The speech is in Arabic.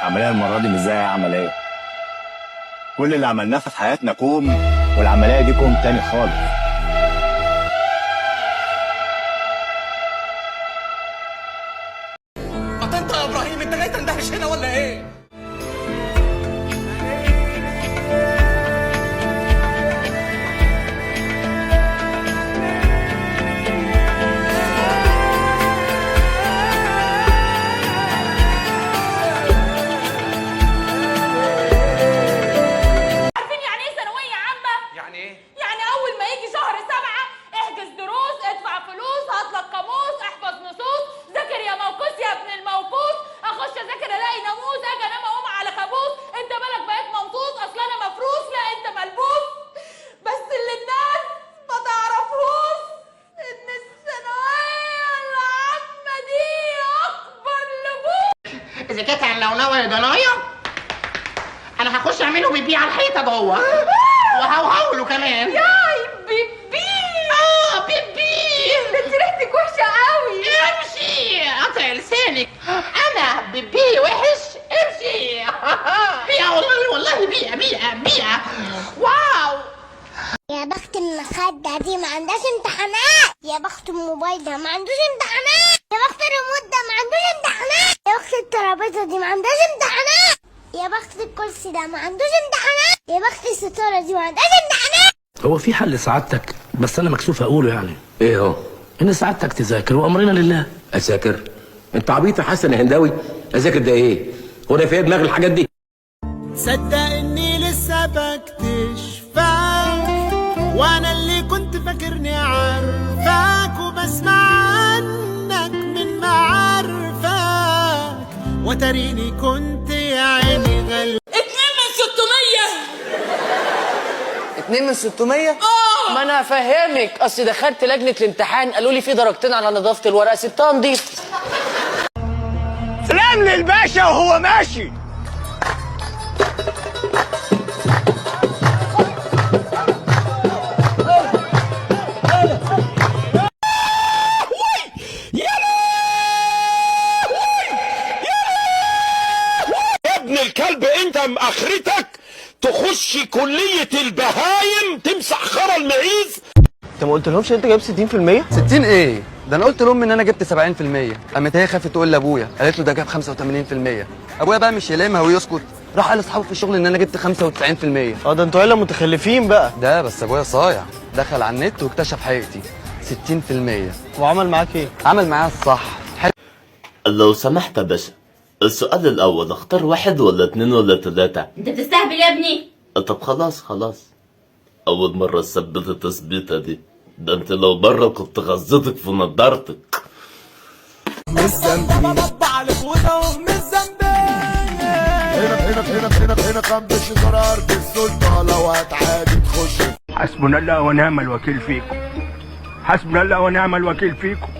العملية المرة دي مش زي أي عملية. كل اللي عملناه في حياتنا كوم، والعملية دي كوم تاني خالص. ما انت يا ابراهيم، انت جاي تندهش هنا ولا ايه؟ يعني ايه؟ يعني أول ما يجي شهر 7 احجز دروس، ادفع فلوس، هاتلك قاموس، احفظ نصوص، ذاكر يا موقوس يا ابن الموقوس، أخش أذاكر ألاقي ناموس، أجي أنام أقوم على كابوس، أنت مالك بقيت ممطوط، أصل أنا مفروس، لا أنت ملبوس، بس اللي الناس ما تعرفوش إن الثانوية العامة دي أكبر لبوس. إذا كانت عن لونوة يا ضنايا أنا هخش أعمله بيبي على الحيطة جوه وهوهوله كمان. ياي بيبي. بيبي انت ريحتك وحشة قوي. امشي قطع لسانك، أنا بيبي وحش. امشي بيئة والله بيئة واو. يا بخت المخدة دي ما عندهاش امتحانات، يا بخت الموبايل ده ما عندوش امتحانات، يا بخت الريموت ده ما عندوش امتحانات، يا بخت الترابيزة دي ما عندهاش امتحانات، يا بخت الكرسي ده ما عندوش امتحانات، يا بخت الستارة دي ما عندهاش امتحانات. هو في حل سعادتك، بس انا مكسوف اقوله يعني. ايه هو؟ ان سعادتك تذاكر وامرنا لله. اذاكر؟ انت عبيط يا حسن يا هنداوي، اذاكر ده ايه؟ هو انا في دماغي الحاجات دي؟ صدق اني لسه بكتشفك، وانا اللي كنت فاكرني عارفك وبسمع عنك من معارفك، وتريني كنت يا عيني غل 2 من 600. 2 من 600؟ ما انا هفهمك، اصل دخلت لجنه الامتحان قالوا لي في درجتين على نظافه الورقه، سبتها نضيف. سلام للباشا وهو ماشي. ابن الكلب انت اخرتك تخش كلية البهايم تمسح خرى المعيز. انت ما قلتلهمش انت جايب 60%؟ 60 ايه؟ ده انا قلت لهم ان انا جبت 70%، قامت هي خافت تقول لابويا، قالت له ده جاب 85%. ابويا بقى مش يلامها ويسكت، راح قال لاصحابه في الشغل ان انا جبت 95%. ده انتوا عيله متخلفين بقى. ده بس ابويا صايع، دخل على النت واكتشف حقيقتي 60%. وعمل معاك ايه؟ عمل معايا الصح. لو سمحت يا باشا، السؤال الأول اختار 1 ولا 2 ولا 3؟ انت بتستهبل يا ابني. طب خلاص أول مرة تثبت التثبيتة دي، ده انت لو بره كنت غزتك في نضارتك. مش ذنبي بطبع عليك وده مش ذنبي. هنا قام بالشجرة أرض السلطة، لو هتعادي تخش. حسبنا الله ونعم الوكيل فيكم، حسبنا الله ونعم الوكيل فيكم.